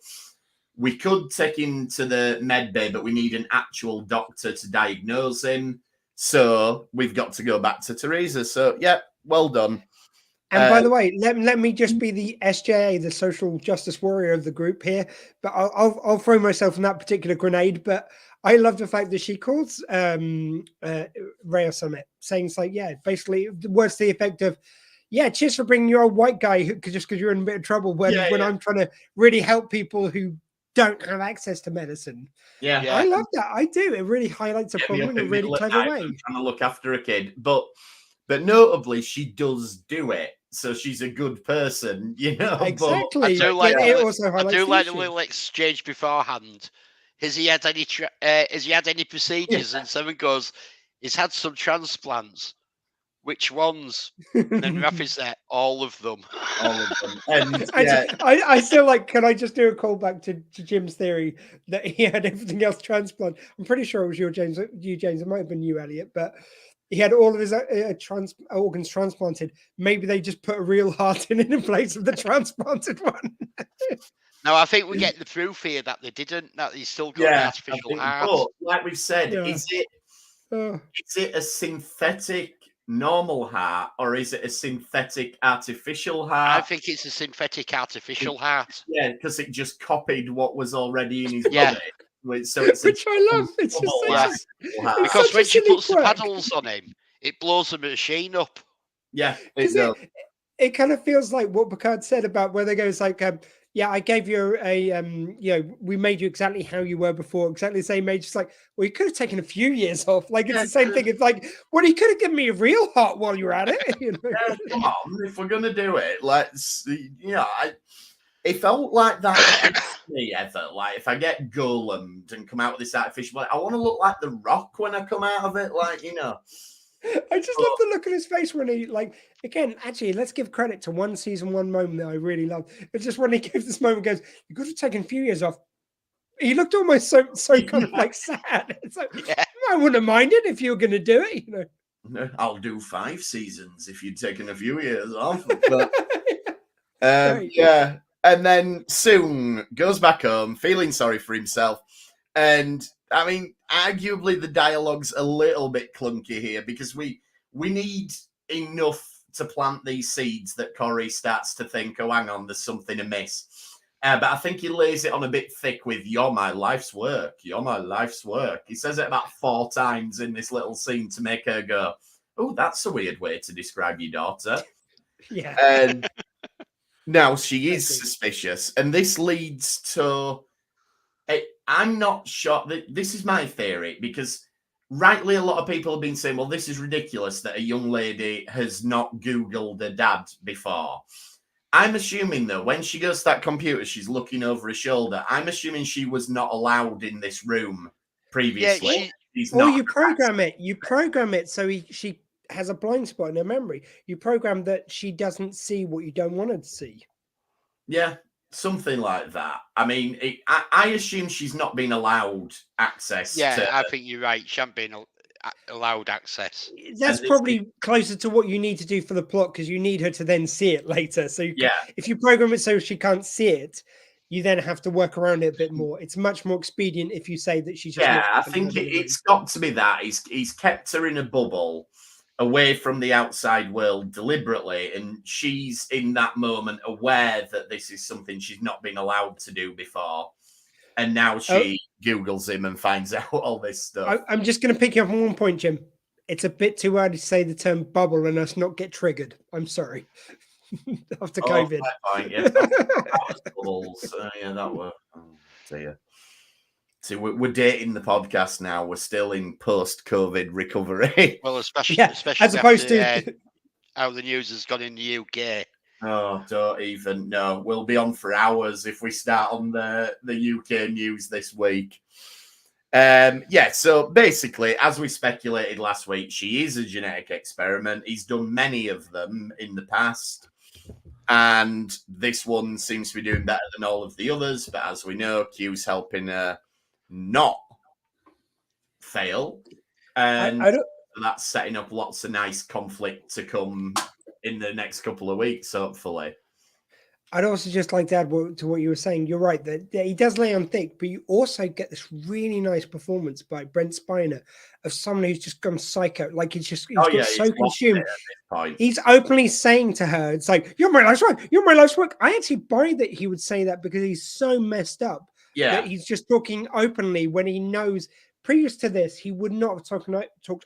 We could take him to the med bay, but we need an actual doctor to diagnose him. So we've got to go back to Teresa. So, yeah, well done. And by the way, let me just be the SJA, the social justice warrior of the group here. But I'll throw myself in that particular grenade. But I love the fact that she calls Rhea Summit, saying it's like, basically words to the effect of, cheers for bringing your old white guy just because you're in a bit of trouble when I'm trying to really help people who don't have access to medicine. Yeah. I love that. I do. It really highlights a problem in a really clever way. Trying to look after a kid, but notably, she does do it. So she's a good person, Exactly. But I do like the little exchange beforehand. Has he had any procedures? And Seven goes, he's had some transplants. Which ones? And then Rafi's there, all of them. All of them. And, I still like, can I just do a callback to Jim's theory that he had everything else transplant? I'm pretty sure it was you, James. It might have been you, Elliot, but he had all of his organs transplanted. Maybe they just put a real heart in place of the transplanted one. No, I think we get the proof here that they didn't, that he's still got an artificial heart. But like we've said, is it a synthetic normal heart, or is it a synthetic artificial heart? I think it's a synthetic artificial heart. Yeah, because it just copied what was already in his body. So it's which I love. It's just because when she puts the paddles on him, it blows the machine up. Yeah, it kind of feels like what Picard said about where they go. It's like, I gave you we made you exactly how you were before, exactly the same age. It's like, well, you could have taken a few years off. Like, it's the same thing. It's like, well, you could have given me a real heart while you're at it. Come on, if we're gonna do it, let's. It felt like that to me ever. Like, if I get golemed and come out with this artificial, I want to look like The Rock when I come out of it. Like, I just love the look on his face when he, like, again, actually, let's give credit to one season one moment that I really love. It's just when he gives this moment, goes, you could have taken a few years off. He looked almost so kind of like sad. It's like, I wouldn't have minded if you were going to do it. I'll do 5 seasons if you'd taken a few years off. But, yeah. And then Soong goes back home, feeling sorry for himself. And, I mean, arguably the dialogue's a little bit clunky here, because we need enough to plant these seeds that Corey starts to think, oh, hang on, there's something amiss. But I think he lays it on a bit thick with, you're my life's work. You're my life's work. He says it about 4 times in this little scene to make her go, oh, that's a weird way to describe your daughter. Yeah. And now she is suspicious. And this leads to... I'm not sure. This is my theory, because rightly a lot of people have been saying, well, this is ridiculous that a young lady has not Googled her dad before. I'm assuming, though, when she goes to that computer, she's looking over her shoulder. I'm assuming she was not allowed in this room previously. You program it. You program it so she has a blind spot in her memory. You program that she doesn't see what you don't want her to see. Yeah. Something like that. I mean, I assume she's not been allowed access. Yeah, I think you're right. She hasn't been allowed access. That's probably closer to what you need to do for the plot, because you need her to then see it later. So if you program it so she can't see it, you then have to work around it a bit more. It's much more expedient if you say that she's just... Yeah, I think it's got to be that. He's kept her in a bubble, away from the outside world deliberately, and she's in that moment aware that this is something she's not been allowed to do before, and now she Googles him and finds out all this stuff. I'm just going to pick you up on one point, Jim. It's a bit too early to say the term bubble and us not get triggered. I'm sorry. After COVID. Fine, yeah. That was bubbles. Yeah, that worked. Oh, dear. See, we're dating the podcast now. We're still in post-COVID recovery. Well, especially as opposed after, to how the news has gone in the UK. Oh, don't even know. We'll be on for hours if we start on the UK news this week. So basically, as we speculated last week, she is a genetic experiment. He's done many of them in the past. And this one seems to be doing better than all of the others. But as we know, Q's helping her not fail. And that's setting up lots of nice conflict to come in the next couple of weeks, hopefully. I'd also just like to add to what you were saying. You're right that he does lay on thick, but you also get this really nice performance by Brent Spiner of someone who's just gone psycho. Like he's so consumed. He's openly saying to her, "It's like you're my life's work. You're my life's work." I actually buy that he would say that because he's so messed up. Yeah, that he's just talking openly when he knows. Previous to this, he would not have talked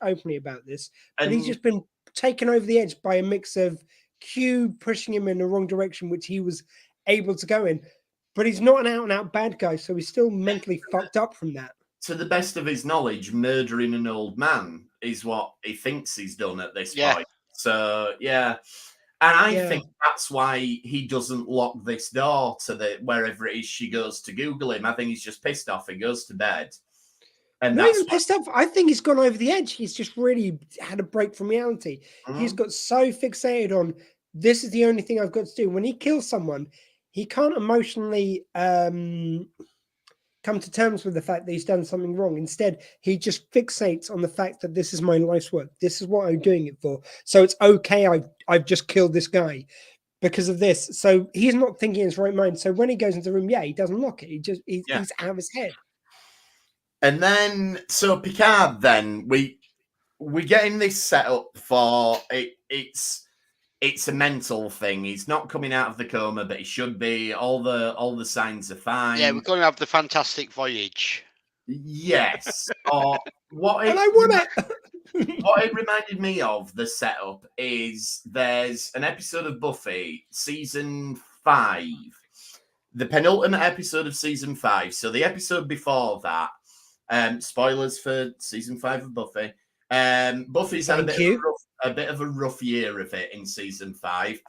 openly about this, but he's just been taken over the edge by a mix of Q pushing him in the wrong direction, which he was able to go in. But he's not an out-and-out bad guy, so he's still mentally fucked up from that. To the best of his knowledge, murdering an old man is what he thinks he's done at this point. So, yeah. And I think that's why he doesn't lock this door to wherever it is she goes to Google him. I think he's just pissed off and goes to bed. And not even pissed off. I think he's gone over the edge. He's just really had a break from reality. He's got so fixated on this is the only thing I've got to do. When he kills someone, he can't emotionally come to terms with the fact that he's done something wrong. Instead, he just fixates on the fact that this is my life's work. This is what I'm doing it for. So it's okay. I've just killed this guy because of this. So he's not thinking in his right mind. So when he goes into the room, he doesn't lock it. He's out of his head. And then, so Picard, then we're getting this set up for it. It's a mental thing. He's not coming out of the coma, but he should be. All the signs are fine. Yeah, we're going to have the fantastic voyage. Yes. Or what? And I want it. What it reminded me of the setup is there's an episode of Buffy, season 5, the penultimate episode of season 5. So the episode before that. Spoilers for season 5 of Buffy. Buffy's had a bit of a rough year of it in season 5,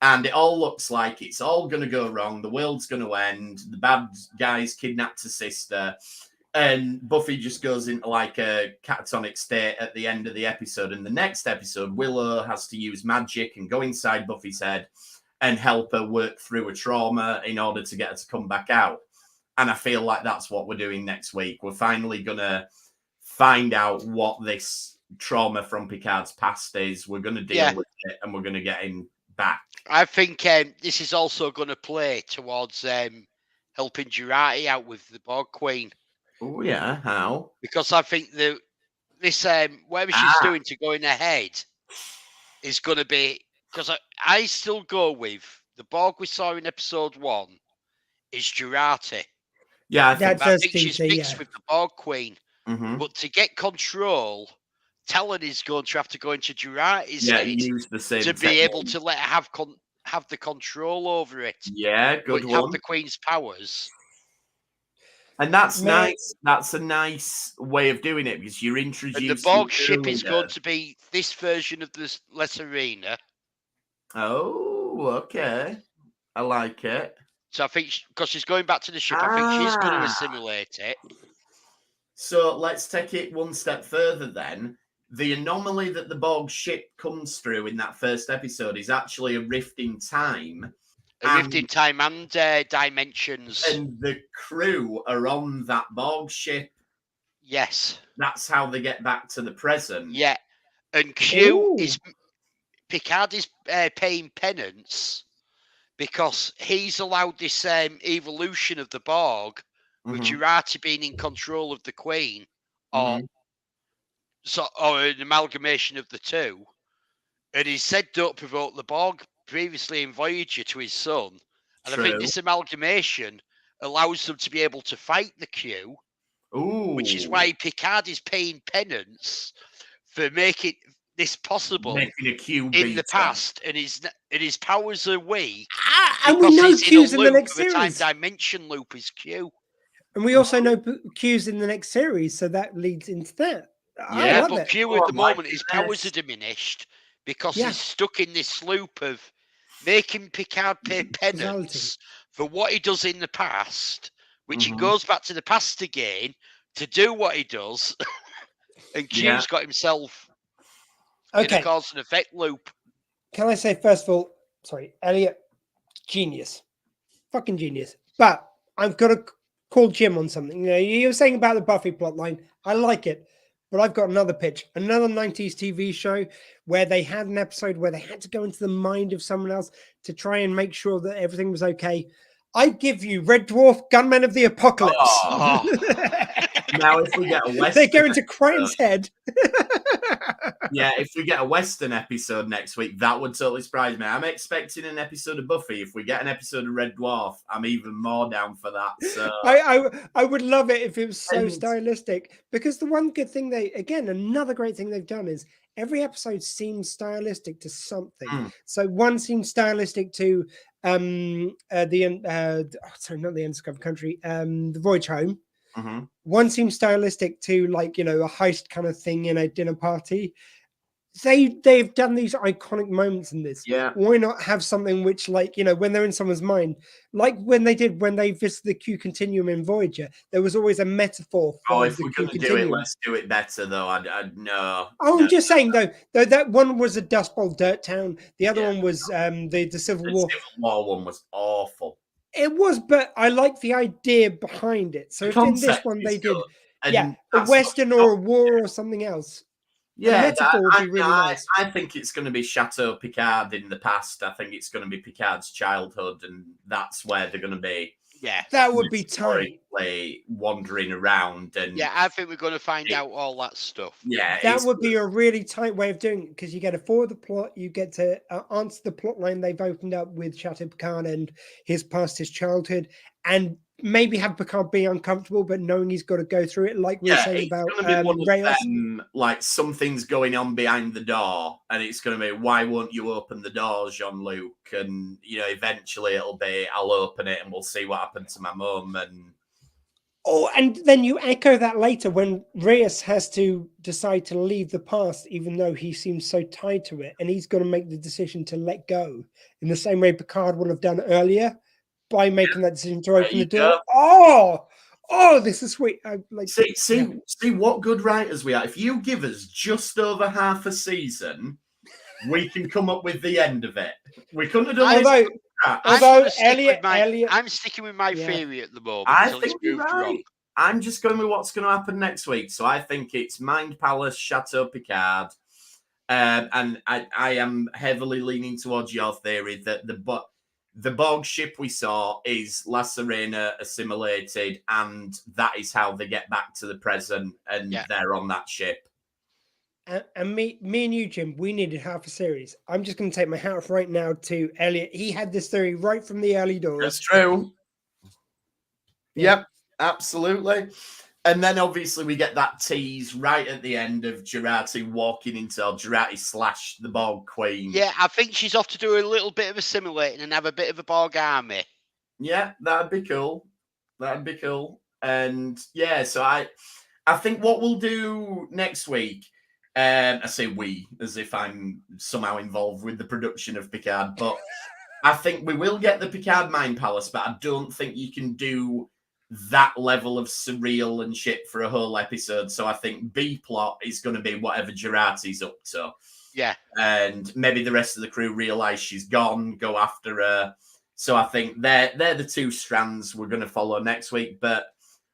and it all looks like it's all going to go wrong. The world's going to end. The bad guys kidnapped her sister, and Buffy just goes into like a catatonic state at the end of the episode. In the next episode, Willow has to use magic and go inside Buffy's head and help her work through a trauma in order to get her to come back out. And I feel like that's what we're doing next week. We're finally going to find out what this trauma from Picard's past is. We're going to deal with it, and we're going to get him back. I think this is also going to play towards helping Jurati out with the Borg Queen. Oh, yeah. How? Because I think this whatever she's doing to go in ahead is going to be... Because I still go with the Borg we saw in episode 1 is Jurati. Yeah, I think she's mixed with the Borg Queen. Mm-hmm. But to get control, Talon is going to have to go into Jurati's head use the same to be able to let her have the control over it. Yeah, good one. Have the Queen's powers. And that's nice. That's a nice way of doing it because you're introducing... And the Borg ship is going to be this version of the Lesserina. Oh, okay. I like it. So I think, because she's going back to the ship, I think she's going to assimilate it. So let's take it one step further then. The anomaly that the Borg ship comes through in that first episode is actually a rift in time. A rift in time and dimensions. And the crew are on that Borg ship. Yes. That's how they get back to the present. Yeah. And Picard is paying penance because he's allowed this evolution of the Borg, with Jurati being in control of the Queen, or an amalgamation of the two. And he said, "Don't provoke the Borg," previously in Voyager to his son. And I think this amalgamation allows them to be able to fight the Q, which is why Picard is paying penance for making this possible in the past, and his powers are weak. And we know Q's in the next series. Time dimension loop is Q. And we also know Q's in the next series, so that leads into that. I Yeah, love but it. Q at the moment, his powers are diminished because Yeah. he's stuck in this loop of making Picard pay penance for what he does in the past, which it goes back to the past again to do what he does. And Q's got himself in a cause and effect loop. Can I say, first of all, sorry, Elliot, genius. Fucking genius. But I've got to call Jim on something. You know, you were saying about the Buffy plotline. I like it. But I've got another pitch, another 90s TV show where they had an episode where they had to go into the mind of someone else to try and make sure that everything was okay. I give you Red Dwarf, Gunmen of the Apocalypse. Oh. Now, if we get a Western, they go into Crichton's head. Yeah, if we get a Western episode next week, that would totally surprise me. I'm expecting an episode of Buffy. If we get an episode of Red Dwarf, I'm even more down for that. So I would love it if it was so stylistic, because the one good thing another great thing they've done is every episode seems stylistic to something. So one seems stylistic to sorry, not the Undiscovered Country, the Voyage Home. One seems stylistic to, like, you know, a heist kind of thing in a dinner party. They've done these iconic moments in this. Yeah. Why not have something which, like, you know, when they're in someone's mind, like when they visited the Q continuum in Voyager, there was always a metaphor for if the we're Q going to do continuum. it, let's do it better, though. No. I'm just saying, though that one was a Dust Bowl Dirt Town. The other one was the Civil War. The Civil War one was awful. It was, but I like the idea behind it. So if in this one they did, a Western or a war or something else. Yeah, metaphor would be really nice. I think it's going to be Chateau Picard in the past. I think it's going to be Picard's childhood, and that's where they're going to be. Yeah, that would be tight. Wandering around, and I think we're going to find out all that stuff. Yeah, that would be a really tight way of doing it, because you get to forward the plot, you get to answer the plot line they've opened up with Chateau Picard and his past, his childhood, and maybe have Picard be uncomfortable, but knowing he's got to go through it, like we were saying about Reyes. Like something's going on behind the door, and it's going to be, why won't you open the door, Jean-Luc? And, you know, eventually it'll be, I'll open it and we'll see what happened to my mum. And then you echo that later when Reyes has to decide to leave the past, even though he seems so tied to it, and he's going to make the decision to let go in the same way Picard would have done earlier, by making that decision to open the door. Oh, this is sweet. I like. See what good writers we are. If you give us just over half a season, we can come up with the end of it. We couldn't have done although Elliot, I'm sticking with my theory at the moment. I think you're right. I'm just going with what's going to happen next week. So I think it's Mind Palace, Chateau Picard, and I am heavily leaning towards your theory that the Borg ship we saw is La Sirena assimilated, and that is how they get back to the present, and they're on that ship. And me and you, Jim, we needed half a series. I'm just going to take my hat off right now to Elliot. He had this theory right from the early doors. That's true. Yep, absolutely. And then obviously we get that tease right at the end of Jurati walking into Jurati / the Borg Queen. Yeah, I think she's off to do a little bit of assimilating and have a bit of a Borg army. Yeah, that'd be cool. And yeah, so I think what we'll do next week, I say we, as if I'm somehow involved with the production of Picard, but I think we will get the Picard Mind Palace, but I don't think you can do that level of surreal and shit for a whole episode. So I think B plot is going to be whatever Jurati's up to. Yeah. And maybe the rest of the crew realize she's gone, go after her. So I think they're the two strands we're going to follow next week. But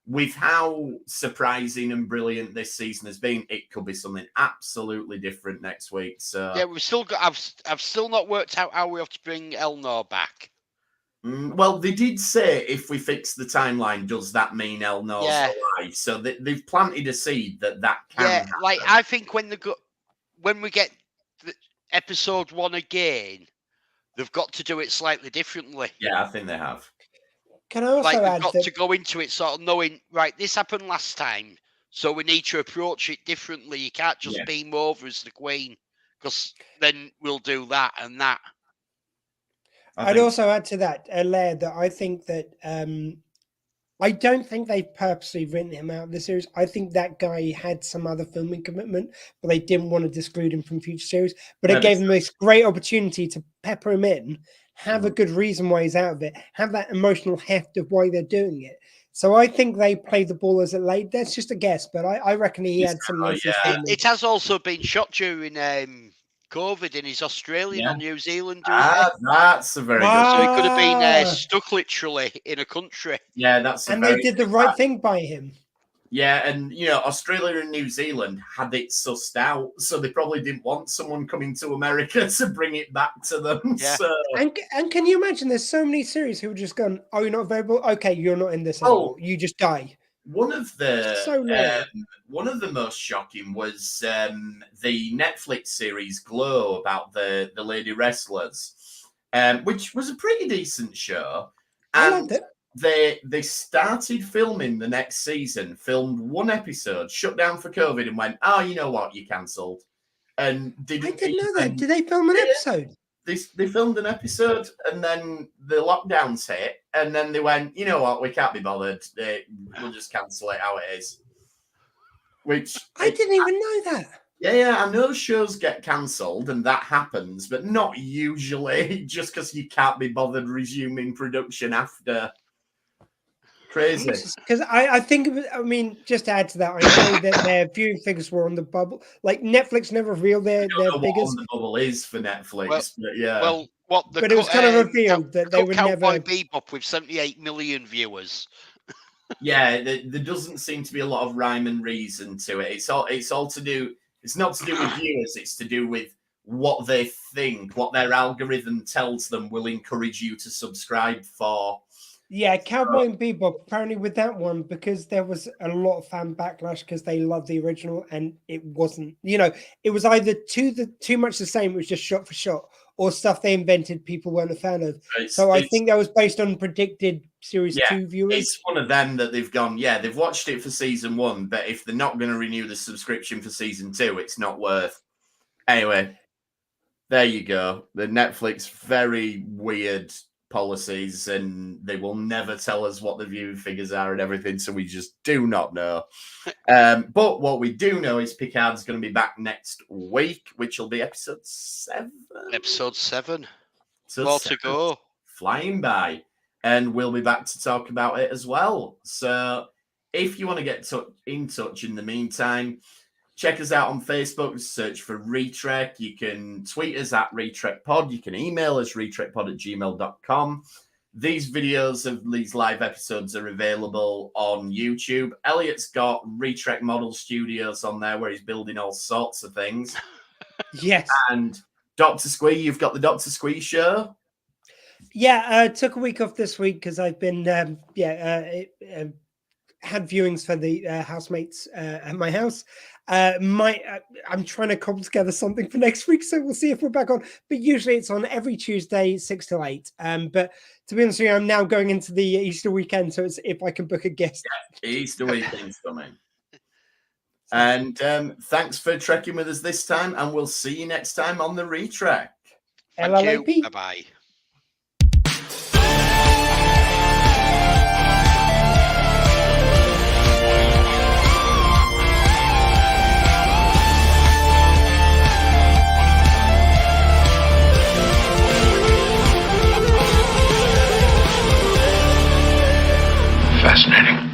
with how surprising and brilliant this season has been, it could be something absolutely different next week. So yeah, we've still got. I've still not worked out how we have to bring Elnor back. Well, they did say if we fix the timeline, does that mean Elnor's alive? So they've planted a seed that can happen. Like I think when we get the episode 1 again, they've got to do it slightly differently. Yeah, I think they have. Can I also add they've got to go into it sort of knowing, right, this happened last time, so we need to approach it differently. You can't just beam over as the Queen, because then we'll do that and that. I'd also add to that, Laird, that I think that I don't think they've purposely written him out of the series. I think that guy had some other filming commitment, but they didn't want to exclude him from future series. But it gave them this great opportunity to pepper him in, have a good reason why he's out of it, have that emotional heft of why they're doing it. So I think they played the ball as it lay. That's just a guess, but I reckon he had some. It has also been shot during COVID in his Australian or New Zealand. That's a very good. So he could have been stuck literally in a country. Yeah, that's. They did the right thing by him. Yeah, and Australia and New Zealand had it sussed out, so they probably didn't want someone coming to America to bring it back to them. Yeah. So. And can you imagine? There's so many series who have just gone, "Oh, you're not available. Okay, you're not in this anymore. You just die." One of the so most shocking was the Netflix series Glow about the lady wrestlers, which was a pretty decent show. And I liked it. They started filming the next season, filmed one episode, shut down for COVID, and went, "Oh, you know what? You cancelled." And I didn't know that. Did they film an episode? They filmed an episode, and then the lockdowns hit, and then they went, "You know what? We can't be bothered. We'll just cancel it how it is." Which I didn't even know that. Yeah, I know shows get cancelled, and that happens, but not usually just because you can't be bothered resuming production after. Crazy. Because I think, just to add to that, I know that their viewing figures were on the bubble. Like Netflix never revealed their figures. What the bubble is for Netflix, but yeah. Well, but it was kind of revealed that they would never. Cowboy Bebop with 78 million viewers. Yeah, there doesn't seem to be a lot of rhyme and reason to it. It's all to do. It's not to do with viewers. It's to do with what they think, what their algorithm tells them will encourage you to subscribe for. Yeah, Cowboy and Bebop, apparently with that one, because there was a lot of fan backlash because they loved the original and it wasn't, it was either too much the same, it was just shot for shot, or stuff they invented people weren't a fan of. So I think that was based on predicted Series 2 viewers. It's one of them that they've gone, they've watched it for season 1, but if they're not going to renew the subscription for season 2, it's not worth. Anyway, there you go. The Netflix, very weird policies, and they will never tell us what the viewing figures are and everything, so we just do not know. But what we do know is Picard's going to be back next week, which will be episode 7. Episode 7. So more to go. Flying by. And we'll be back to talk about it as well. So if you want to get in touch in the meantime, check us out on Facebook, search for Retrek. You can tweet us at RetrekPod. You can email us retrekpod@gmail.com. These videos of these live episodes are available on YouTube. Elliot's got Retrek Model Studios on there where he's building all sorts of things. Yes. And Dr. Squee, you've got the Dr. Squee show. Yeah, I took a week off this week because I've been, had viewings for the housemates at my house. I'm trying to cobble together something for next week, so we'll see if we're back on. But usually it's on every Tuesday, 6 to 8. But to be honest with you, I'm now going into the Easter weekend, so it's if I can book a guest. Yeah, Easter weekend's coming. And thanks for trekking with us this time, and we'll see you next time on the Retrek. Thank you. Bye-bye. Fascinating.